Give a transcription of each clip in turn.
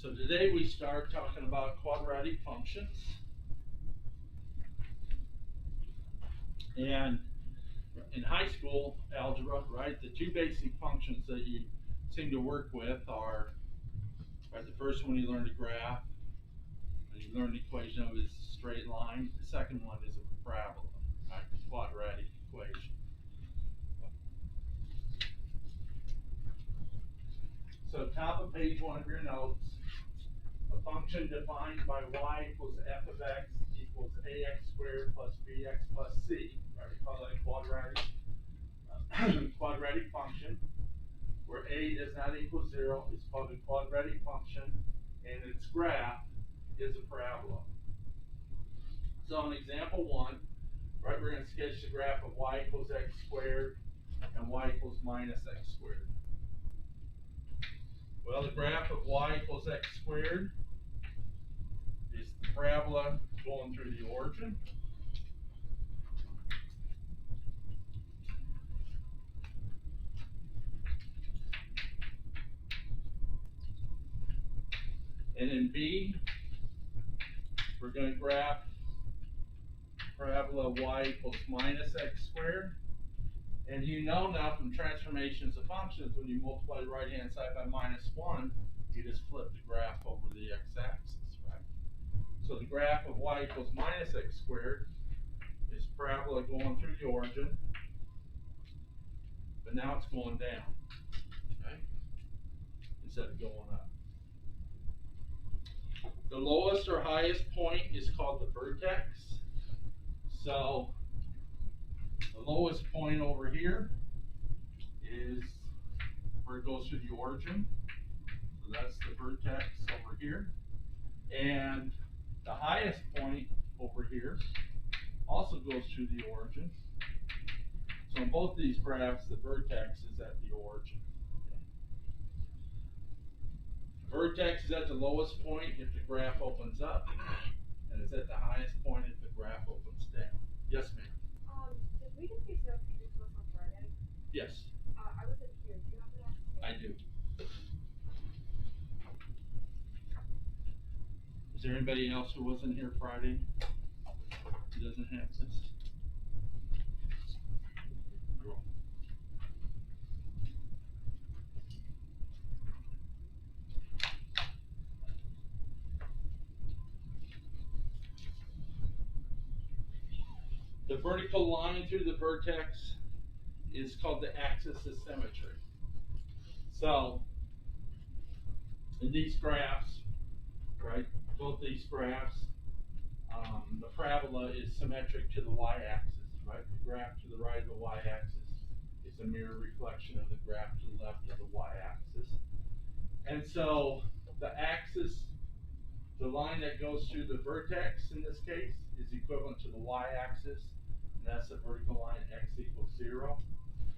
So today we start talking about quadratic functions. And in high school algebra, right, the two basic functions that you seem to work with are, right, the first one you learn to graph, and you learn the equation of is a straight line. The second one is a parabola, right, quadratic equation. So top of page 1 of your notes, a function defined by y equals f of x equals ax squared plus bx plus c, right? We call that a quadratic function, where a does not equal 0 is called a quadratic function, and its graph is a parabola. So in example 1, right, we're going to sketch the graph of y equals x squared and y equals minus x squared. Well, the graph of y equals x squared is the parabola going through the origin. And in B, we're going to graph parabola y equals minus x squared. And you know now from transformations of functions, when you multiply the right-hand side by -1, you just flip the graph over the x-axis, right? So the graph of y equals minus x squared is parabola going through the origin, but now it's going down, okay, instead of going up. The lowest or highest point is called the vertex. So the lowest point over here is where it goes through the origin. So that's the vertex over here. And the highest point over here also goes through the origin. So in both these graphs, the vertex is at the origin. The vertex is at the lowest point if the graph opens up, and it's at the highest point if the graph opens down. Yes, ma'am? Did we get the exam paid to us on Friday? Yes. I wasn't here. Do you have that? I do. Is there anybody else who wasn't here Friday who doesn't have this? The vertical line through the vertex is called the axis of symmetry. So, in these graphs, right, both these graphs, the parabola is symmetric to the y-axis, right? The graph to the right of the y-axis is a mirror reflection of the graph to the left of the y-axis. And so, the axis, the line that goes through the vertex in this case, is equivalent to the y-axis, and that's the vertical line x equals 0.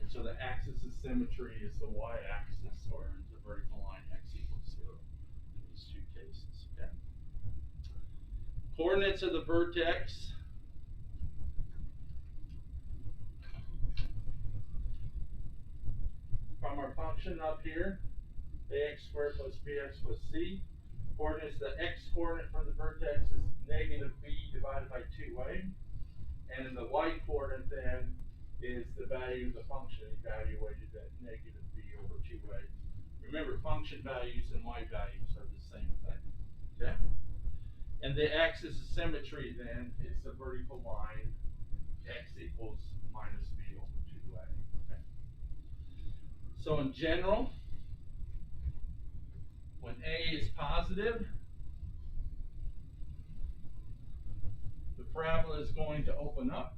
And so the axis of symmetry is the y-axis, or the vertical line x equals 0 in these two cases. Okay. Coordinates of the vertex. From our function up here, ax squared plus bx plus c. Coordinates, the x coordinate from the vertex is negative b divided by 2a. And the y coordinate then is the value of the function evaluated at negative b over 2a. Remember, function values and y values are the same thing. Okay? And the axis of symmetry then is the vertical line x equals minus b over 2a. Okay? So in general, when a is positive, the parabola is going to open up.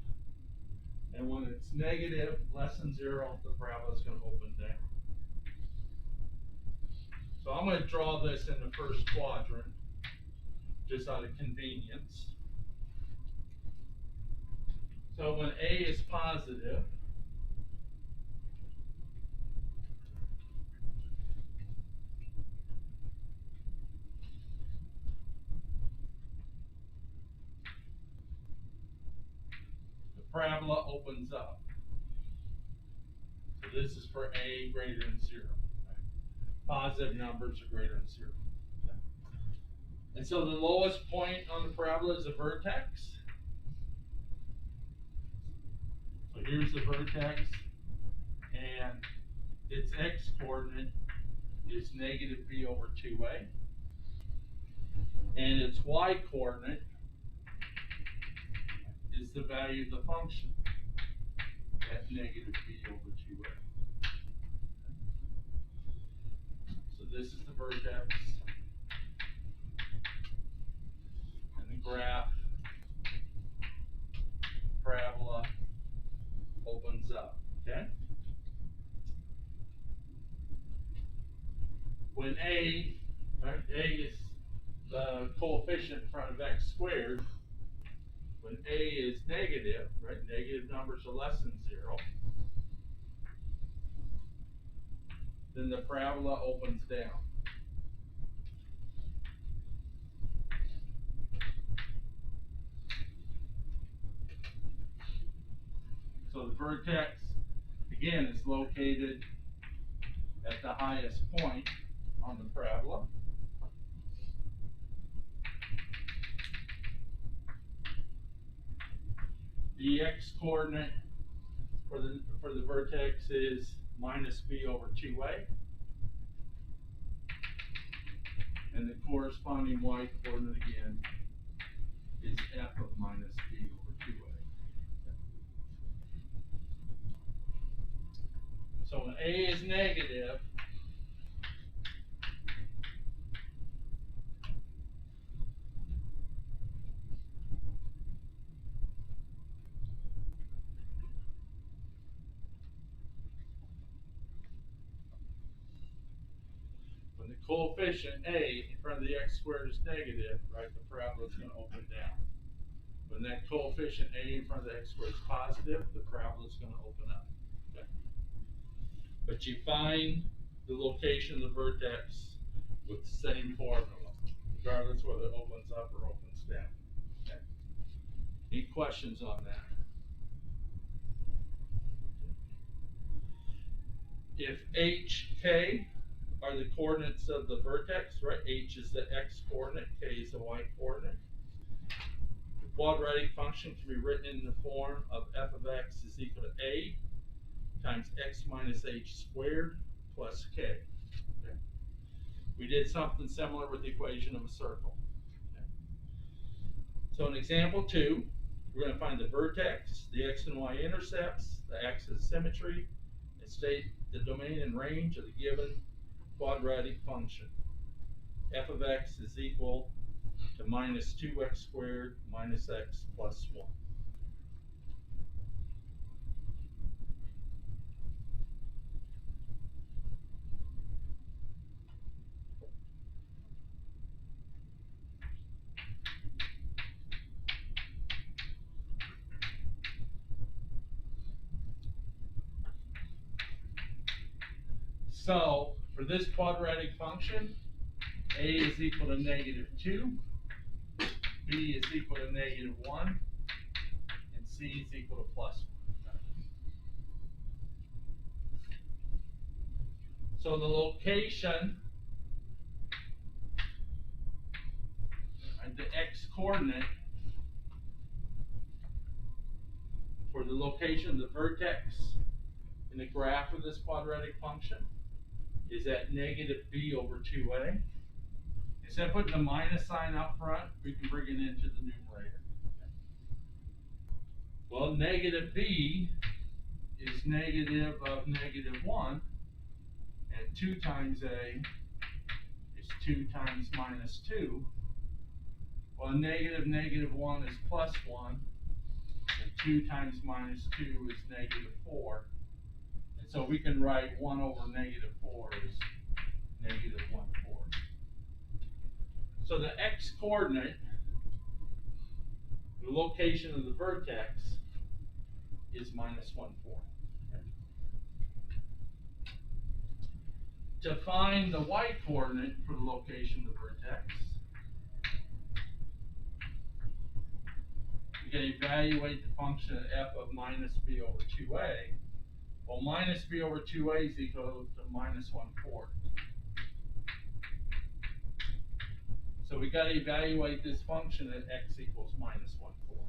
And when it's negative, less than 0, the parabola is going to open down. So I'm going to draw this in the first quadrant, just out of convenience. So when a is positive, the parabola opens up. So this is for a greater than 0. Positive numbers are greater than 0. Okay. And so the lowest point on the parabola is the vertex. So here's the vertex, and its x-coordinate is negative b over 2a. And its y-coordinate is the value of the function at negative b over 2a. So this is the vertex, and the graph, parabola, opens up, okay? When a, right, a is the coefficient in front of x squared, when a is negative, right, negative numbers are less than 0, then the parabola opens down. So the vertex, again, is located at the highest point on the parabola. The x-coordinate for the vertex is minus b over 2a. And the corresponding y-coordinate again is f of minus b over 2a. So when a is negative, when the coefficient a in front of the x squared is negative, right, the parabola is going to open down. When that coefficient a in front of the x squared is positive, the parabola is going to open up. Okay? But you find the location of the vertex with the same formula, regardless whether it opens up or opens down. Okay? Any questions on that? If HK are the coordinates of the vertex, right? H is the x coordinate, K is the y coordinate. The quadratic function can be written in the form of f of x is equal to a times x minus h squared plus k. Okay? We did something similar with the equation of a circle. Okay? So in example 2, we're going to find the vertex, the x and y intercepts, the axis of symmetry, and state the domain and range of the given quadratic function. F of x is equal to minus 2x squared minus x plus 1. So for this quadratic function, a is equal to negative 2, b is equal to negative 1, and c is equal to plus 1. So the location, the x coordinate for the location of the vertex in the graph of this quadratic function is at negative b over 2a. Instead of putting the minus sign up front, we can bring it into the numerator. Well, negative b is negative of negative 1, and 2 times a is 2 times minus 2. Well, negative 1 is plus 1, and 2 times minus 2 is negative 4. And so we can write 1 over negative 4 is negative 1/4. So the x-coordinate, the location of the vertex, is minus 1/4. Okay. To find the y-coordinate for the location of the vertex, we can evaluate the function of f of minus b over 2a. Well, minus b over 2a is equal to minus 1/4. So we got to evaluate this function at x equals minus 1/4.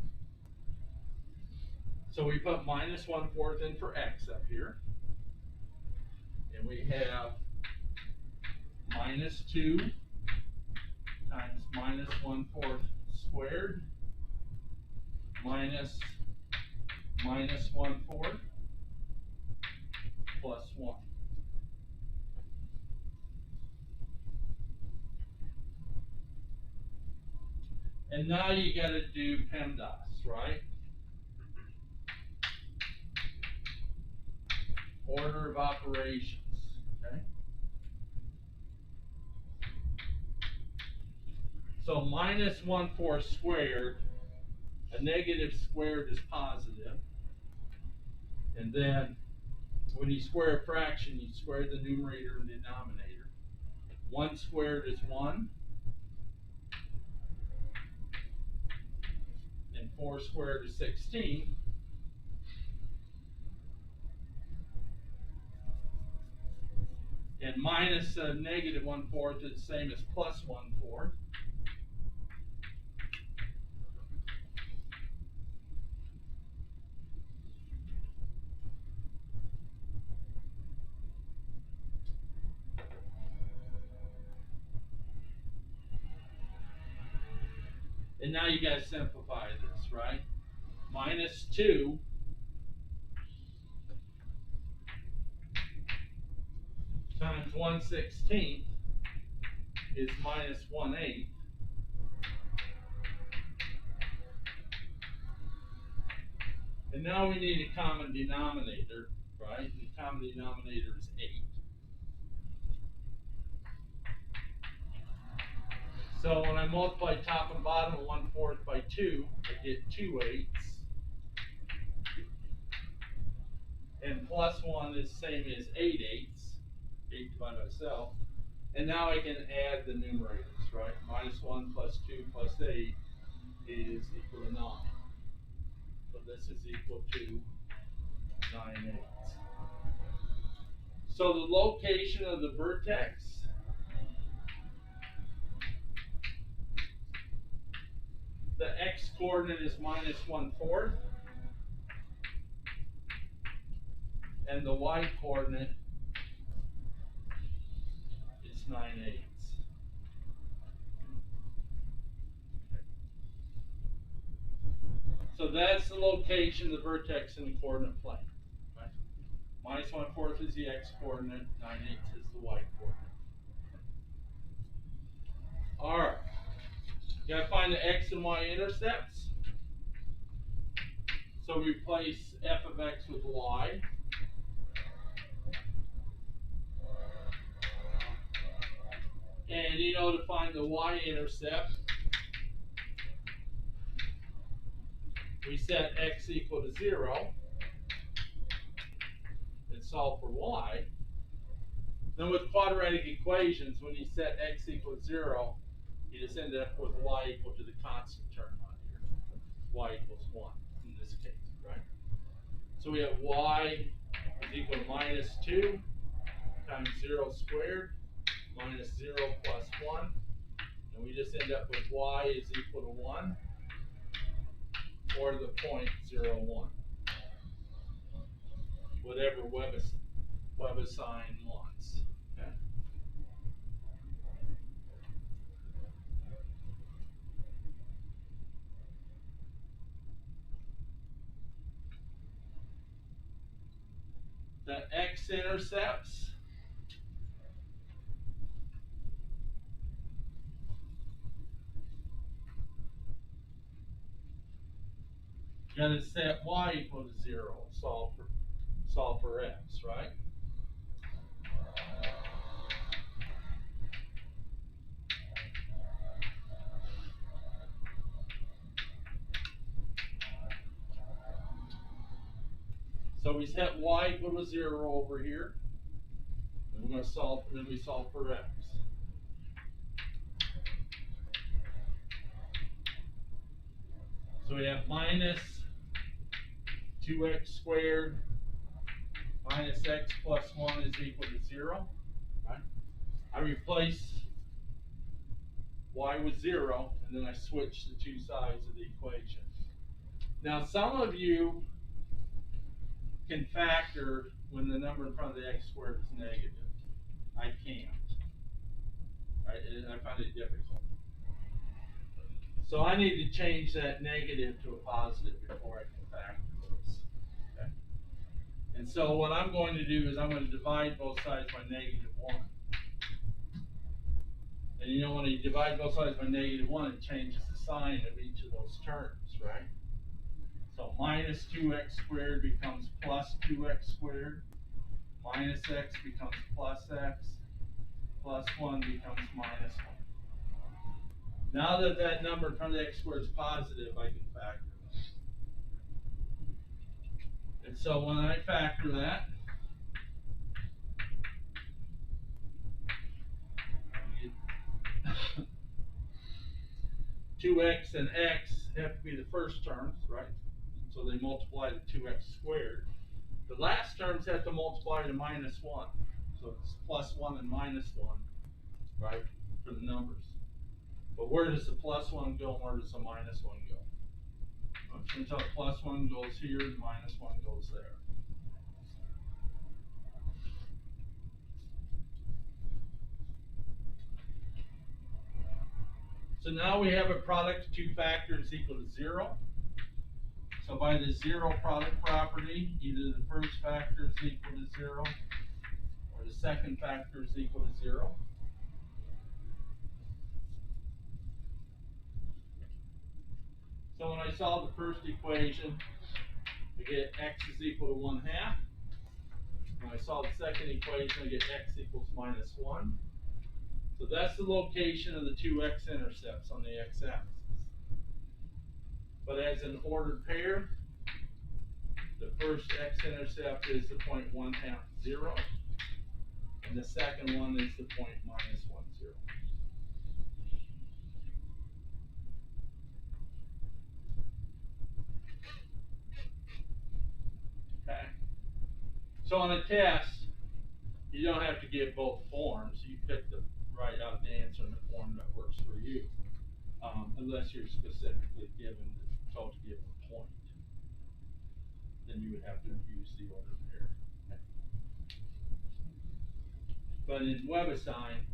So we put minus 1/4 in for x up here. And we have minus 2 times minus 1/4 squared minus minus 1/4 plus 1. And now you got to do PEMDAS, right? Order of operations, okay? So minus 1/4 squared, a negative squared is positive. And then when you square a fraction, you square the numerator and denominator. 1 squared is 1. And 4 squared is 16. And minus negative 1/4 is the same as plus 1/4. And now you guys simplify this, right? Minus 2 times 1/16 is minus 1/8. And now we need a common denominator, right? The common denominator is 8. So when I multiply top and bottom of 1/4 by 2, I get 2 eighths. And plus 1 is the same as 8 eighths. 8 divided by itself. And now I can add the numerators, right? Minus 1 plus 2 plus 8 is equal to 9. So this is equal to 9 eighths. So the location of the vertex the x coordinate is minus 1/4, and the y coordinate is 9 eighths. So that's the location of the vertex in the coordinate plane. Right? Minus 1/4 is the x coordinate, 9 eighths is the y coordinate. All right. You gotta find the x and y intercepts. So we replace f of x with y. And to find the y-intercept, we set x equal to 0 and solve for y. Then with quadratic equations, when you set x equal to 0, you just end up with y equal to the constant term on here. Y equals 1 in this case, right? So we have y is equal to minus 2 times 0 squared minus 0 plus 1. And we just end up with y is equal to 1 or the point 0, 1. Whatever WebAssign wants. Okay? The x-intercepts gonna set y equal to 0, solve for x, right? So we set y equal to 0 over here, and we're going to solve. Then we solve for x. So we have minus 2x squared minus x plus 1 is equal to 0. Right? I replace y was 0, and then I switched the two sides of the equation. Now, some of you can factor when the number in front of the x squared is negative. I can't. I find it difficult. So I need to change that negative to a positive before I can factor this. Okay? And so what I'm going to do is I'm going to divide both sides by -1. And you know, when you divide both sides by -1, it changes the sign of each of those terms, right? So minus 2x squared becomes plus 2x squared. Minus x becomes plus x. Plus 1 becomes minus 1. Now that that number in front of the x squared is positive, I can factor that. And so when I factor that, 2x and x have to be the first terms, right? So they multiply to 2x squared. The last terms have to multiply to -1. So it's +1 and -1, right, for the numbers. But where does the +1 go and where does the -1 go? Turns out +1 goes here and -1 goes there. So now we have a product of two factors equal to 0. So by the zero product property, either the first factor is equal to 0 or the second factor is equal to 0. So when I solve the first equation, I get x is equal to 1/2. When I solve the second equation, I get x equals -1. So that's the location of the two x-intercepts on the x-axis. But as an ordered pair, the first x-intercept is the point 1/2, 0, and the second one is the point -1, 0. Okay. So on a test, you don't have to give both forms. You pick the right out the answer in the form that works for you, unless you're specifically told to give a point. Then you would have to use the ordered pair. Okay. But in WebAssign,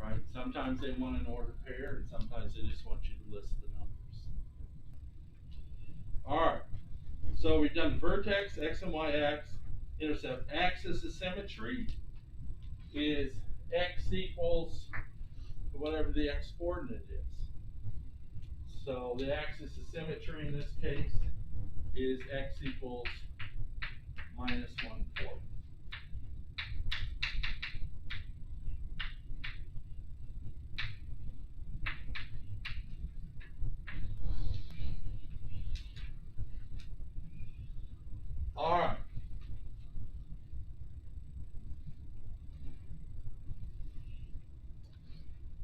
right, sometimes they want an ordered pair, and sometimes they just want you to list the numbers. All right. So we've done vertex, x and y intercept. Axis of symmetry is x equals whatever the x coordinate is. So the axis of symmetry in this case is x equals -1/4. All right.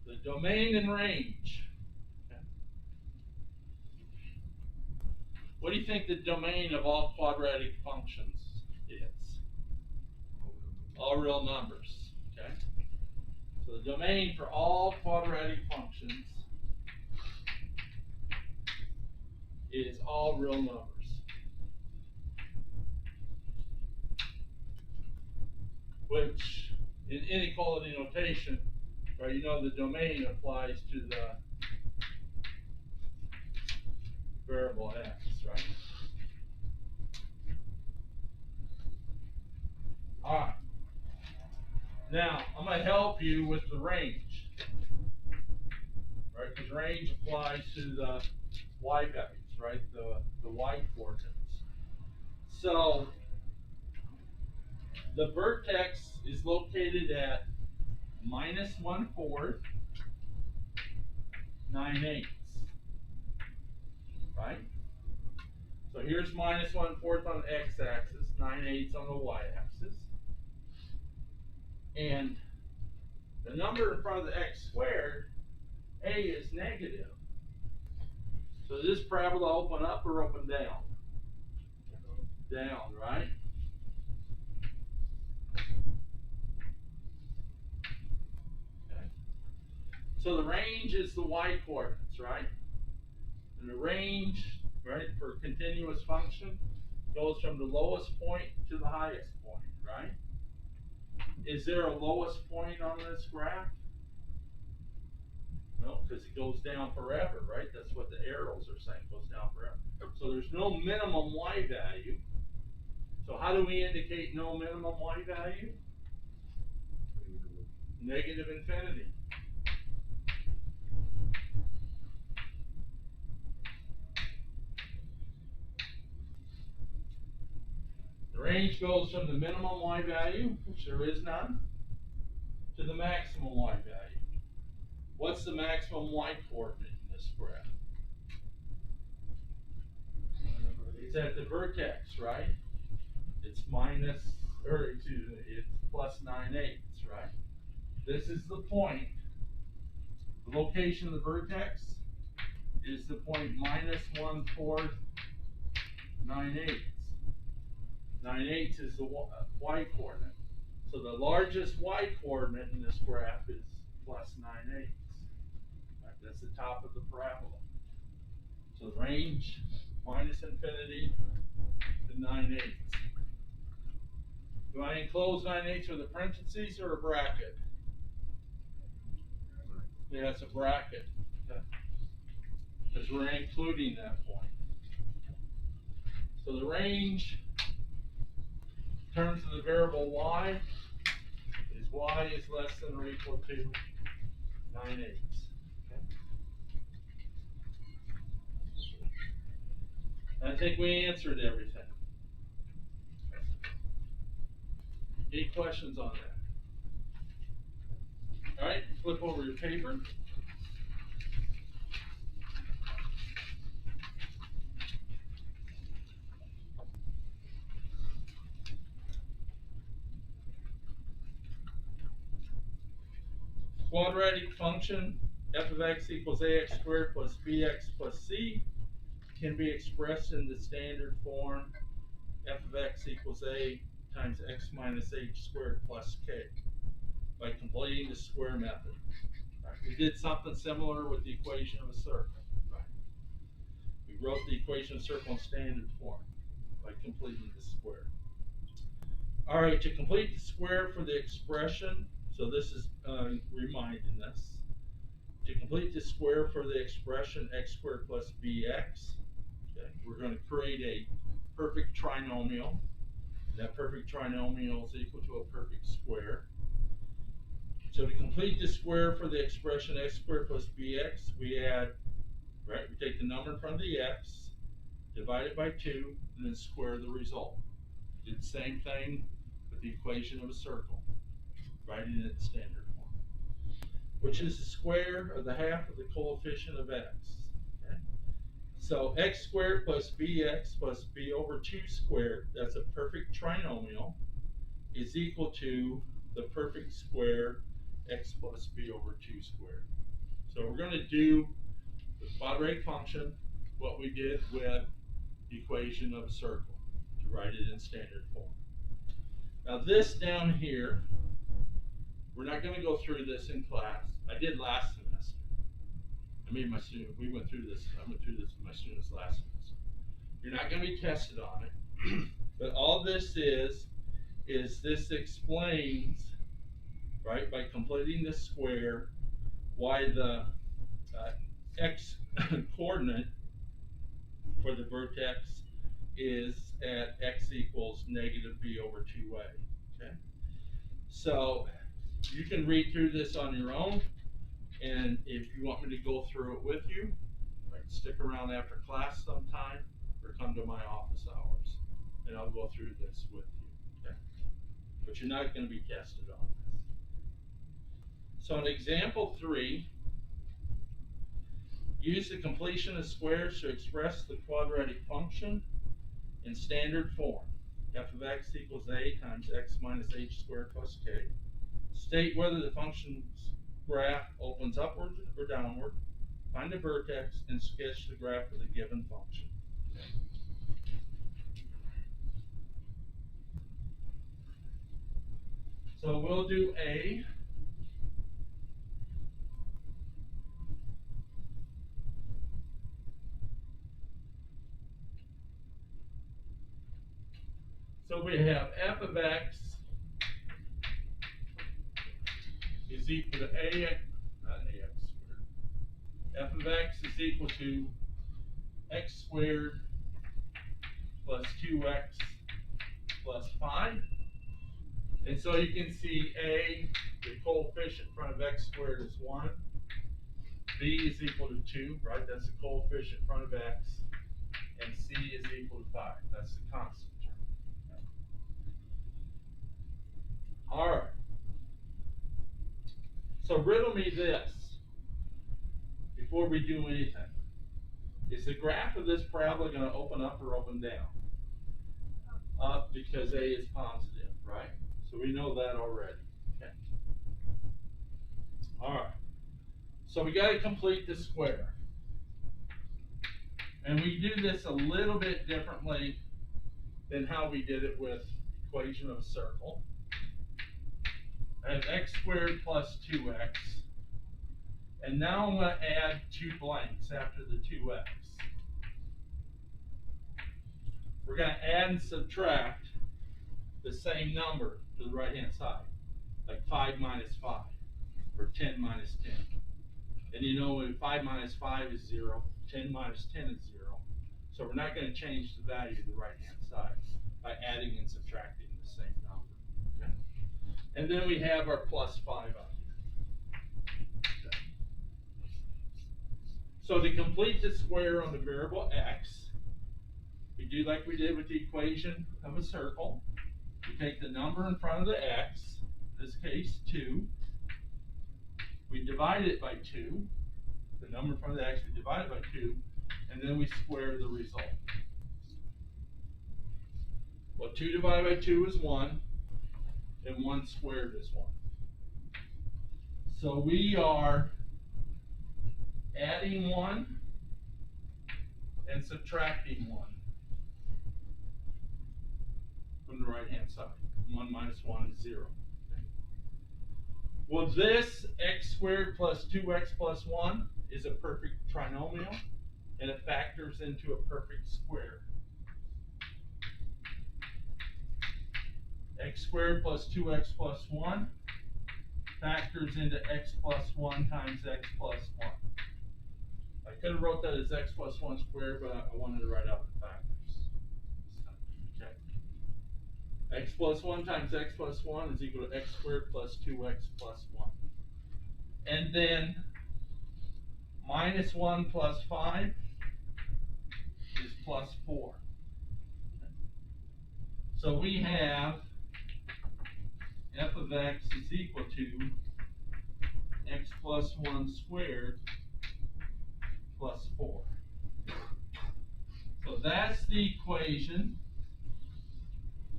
The domain and range. Okay. What do you think the domain of all quadratic functions is? All real numbers. Okay. So the domain for all quadratic functions is all real numbers. Which, in inequality notation, right, you know the domain applies to the variable x, right? All right. Now, I'm going to help you with the range, right? Because range applies to the y values, right? The y coordinates. So, the vertex is located at -1/4, 9/8, right? So here's -1/4 on the x-axis, 9/8 on the y-axis. And the number in front of the x squared, a is negative. So does this parabola open up or open down? Down, right? Okay. So the range is the y coordinates, right? And the range, right, for a continuous function goes from the lowest point to the highest point, right? Is there a lowest point on this graph? No, because it goes down forever, right? That's what the arrows are saying, goes down forever. So there's no minimum y value. So how do we indicate no minimum y value? Negative infinity. The range goes from the minimum y value, which there is none, to the maximum y value. What's the maximum y coordinate in this graph? It's at the vertex, right? It's it's plus 9/8, right? This is the point. The location of the vertex is the point minus 1/4 9/8. 9/8 is the y coordinate. So the largest y coordinate in this graph is plus 9/8. Right? That's the top of the parabola. So the range minus infinity to 9/8. Do I enclose 9/8 with a parentheses or a bracket? Yeah, it's a bracket. Because we're including that point. So the range in terms of the variable y is less than or equal to 9/8. I think we answered everything. Any questions on that? All right, flip over your paper. Quadratic function f of x equals ax squared plus bx plus c can be expressed in the standard form f of x equals a times x minus h squared plus k by completing the square method. Right. We did something similar with the equation of a circle. Right. We wrote the equation of a circle in standard form by completing the square. All right, to complete the square for the expression, so this is reminding us, to complete the square for the expression x squared plus bx, okay, we're going to create a perfect trinomial. That perfect trinomial is equal to a perfect square. So to complete the square for the expression x squared plus bx, we add, right, we take the number in front of the x, divide it by 2, and then square the result. Do the same thing with the equation of a circle, writing it in standard form, which is the square of the half of the coefficient of x. Okay? So x squared plus bx plus b over 2 squared, that's a perfect trinomial, is equal to the perfect square x plus b over 2 squared. So we're going to do the quadratic function, what we did with the equation of a circle, to write it in standard form. Now this down here, we're not going to go through this in class. I did last semester. I went through this with my students last semester. You're not going to be tested on it. But all this is this explains, right, by completing the square, why the x coordinate for the vertex is at x equals negative b over 2a. Okay? So you can read through this on your own, and if you want me to go through it with you, right, stick around after class sometime or come to my office hours, and I'll go through this with you. Okay? But you're not going to be tested on this. So in example 3, use the completion of squares to express the quadratic function in standard form. F of x equals a times x minus h squared plus k. State whether the function's graph opens upward or downward. Find the vertex and sketch the graph of the given function. So we'll do A. So we have f of x is equal to ax, not ax squared. F of x is equal to x squared plus 2x plus 5. And so you can see a, the coefficient in front of x squared is 1. B is equal to 2, right? That's the coefficient in front of x. And c is equal to 5. That's the constant term. All right. So riddle me this before we do anything. Is the graph of this parabola going to open up or open down? Up, because a is positive, right? So we know that already. Okay. All right. So we got to complete the square. And we do this a little bit differently than how we did it with equation of a circle. I have x squared plus 2x. And now I'm going to add 2 blanks after the 2x. We're going to add and subtract the same number to the right-hand side, like 5 minus 5, or 10 minus 10. And you know, 5 minus 5 is 0, 10 minus 10 is 0. So we're not going to change the value to the right-hand side by adding and subtracting the same number. Okay? And then we have our plus 5 out here. Okay. So to complete the square on the variable x, we do like we did with the equation of a circle. We take the number in front of the x, in this case 2. We divide it by 2. The number in front of the x, we divide it by 2, and then we square the result. Well, 2 divided by 2 is 1, and 1 squared is 1. So we are adding 1 and subtracting 1 from the right-hand side. 1 minus 1 is 0. Okay. Well, this x squared plus 2x plus 1 is a perfect trinomial, and it factors into a perfect square. X squared plus 2x plus 1 factors into x plus 1 times x plus 1. I could have wrote that as x plus 1 squared, but I wanted to write out the factors. Okay. X plus 1 times x plus 1 is equal to x squared plus 2x plus 1. And then minus 1 plus 5 is plus 4. So we have f of x is equal to x plus 1 squared plus 4. So that's the equation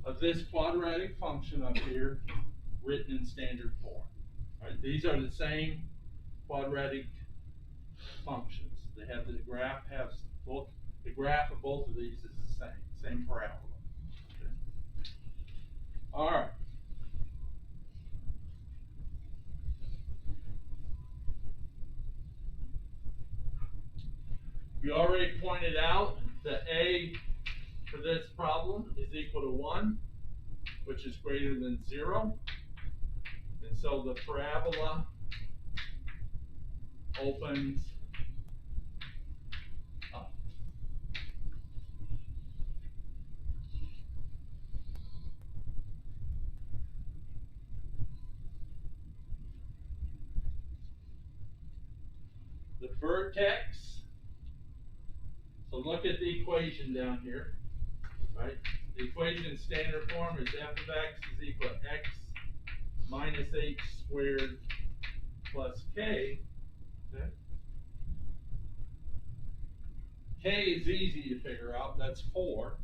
of this quadratic function up here written in standard form. Right? These are the same quadratic functions. They have the graph the graph of both of these is the same parabola. Okay. All right. We already pointed out that a for this problem is equal to 1, which is greater than 0. And so the parabola opens up. The vertex, so look at the equation down here, right? The equation in standard form is f of x is equal to x minus h squared plus k. Okay. K is easy to figure out, that's 4.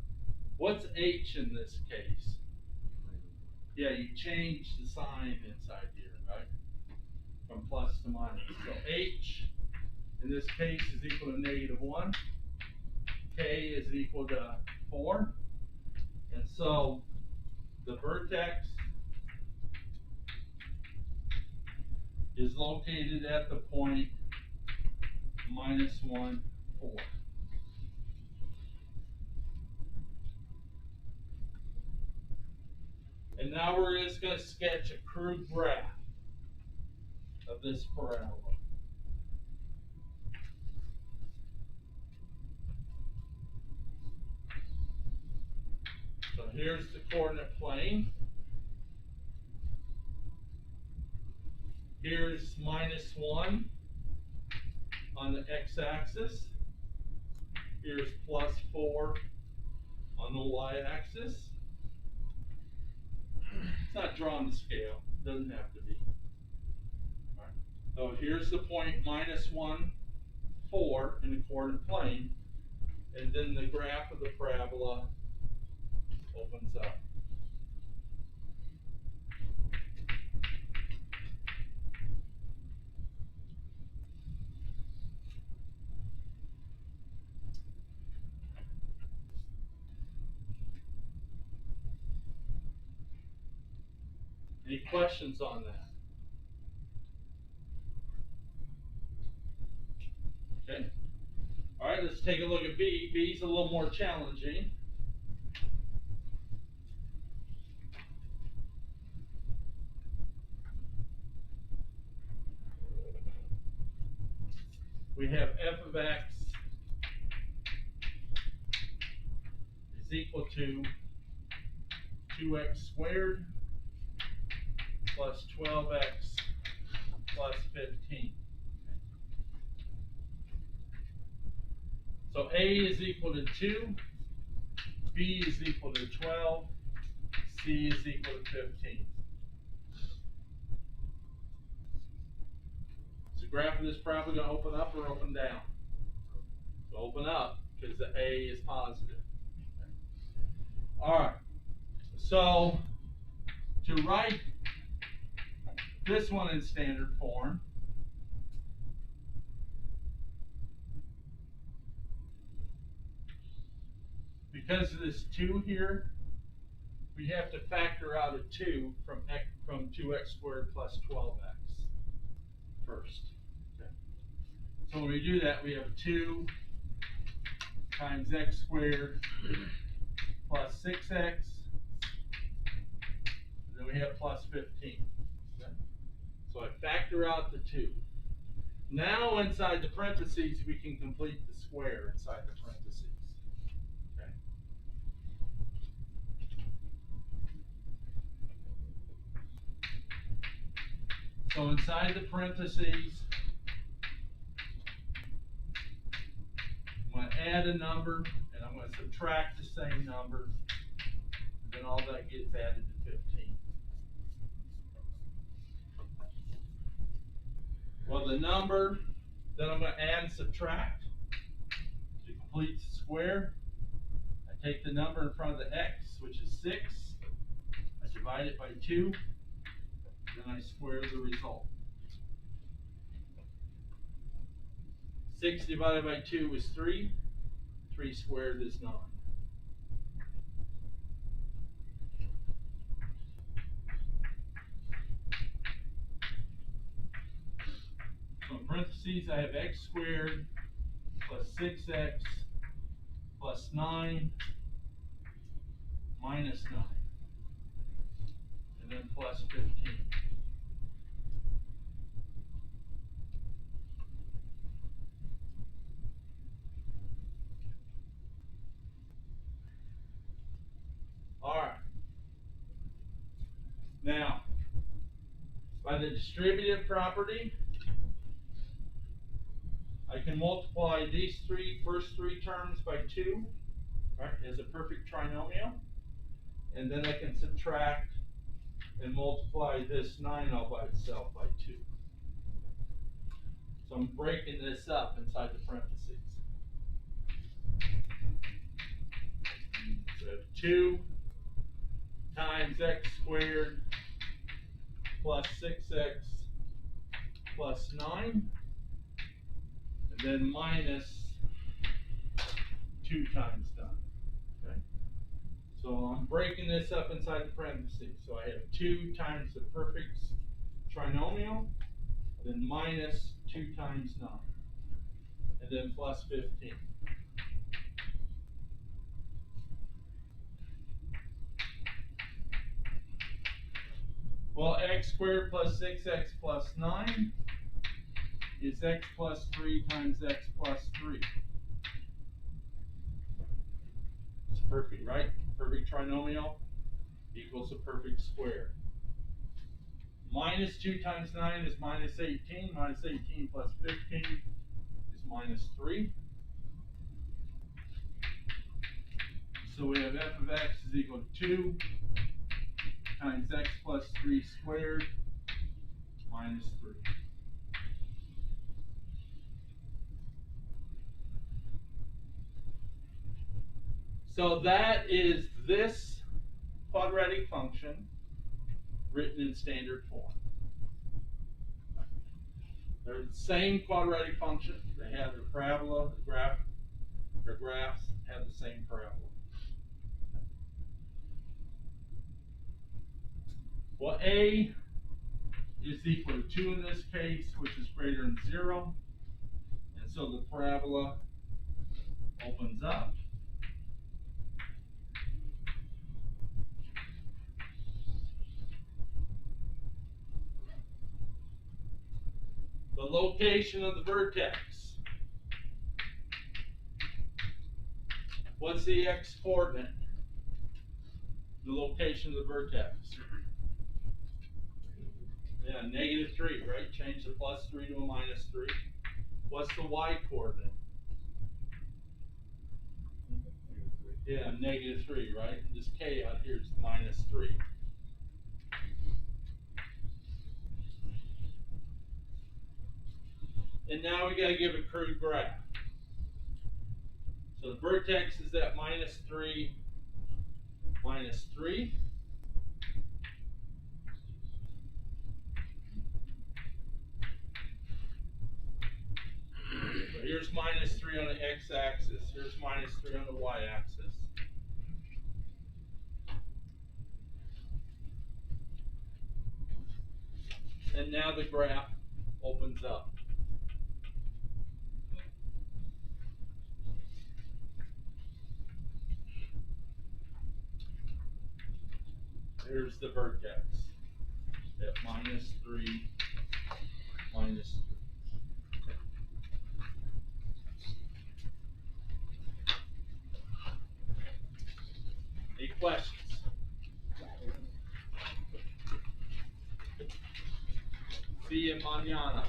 What's h in this case? Yeah, you change the sign inside here, right? From plus to minus. So h in this case is equal to -1. K is equal to 4. And so the vertex is located at the point -1, 4. And now we're just going to sketch a crude graph of this parabola. So here's the coordinate plane. Here's -1 on the x-axis. Here's +4 on the y-axis. It's not drawn to scale. Doesn't have to be. All right. So here's the point -1, 4 in the coordinate plane, and then the graph of the parabola opens up. Any questions on that? Okay. All right, let's take a look at B. B is a little more challenging. We have f of x is equal to 2x squared plus 12x plus 15. So A is equal to 2, B is equal to 12, C is equal to 15. So the graph of this probably going to open up or open down? So open up because the A is positive. All right. So to write this one in standard form, because of this 2 here, we have to factor out a 2 from 2x squared plus 12x first. Okay. So when we do that, we have 2 times x squared plus 6x, and then we have plus 15. Okay. So I factor out the 2. Now inside the parentheses, we can complete the square inside the parentheses. Okay. So inside the parentheses, I'm going to add a number, and I'm going to subtract the same number, and then all that gets added to 15. Well, the number that I'm going to add and subtract to complete the square, I take the number in front of the x, which is 6, I divide it by 2, then I square the result. 6 divided by 2 is 3. 3 squared is 9. So in parentheses, I have x squared plus 6x plus 9 minus 9. And then plus 15. All right. Now, by the distributive property, I can multiply these first three terms by 2, right, as a perfect trinomial. And then I can subtract and multiply this 9 all by itself by 2. So I'm breaking this up inside the parentheses. So I have 2 times x squared plus 6x plus 9, and then minus 2 times 9. Okay? So I'm breaking this up inside the parentheses. So I have 2 times the perfect trinomial, then minus 2 times 9, and then plus 15. Well, x squared plus 6x plus 9 is x plus 3 times x plus 3. It's perfect, right? Perfect trinomial equals a perfect square. Minus 2 times 9 is minus 18. Minus 18 plus 15 is minus 3. So we have f of x is equal to 2 times x plus 3 squared minus 3. So that is this quadratic function written in standard form. They're the same quadratic function. They have the parabola, the graph, their graphs have the same parabola. Well, a is equal to 2 in this case, which is greater than 0. And so the parabola opens up. The location of the vertex. What's the x coordinate? The location of the vertex. Yeah, negative 3, right? Change the plus 3 to a minus 3. What's the y coordinate? Yeah, negative 3, right? This k out here is minus 3. And now we got to give a crude graph. So the vertex is at minus 3, minus 3. So here's minus 3 on the x-axis. Here's minus 3 on the y-axis. And now the graph opens up. Here's the vertex at minus 3, minus 3. Any questions? See you mañana.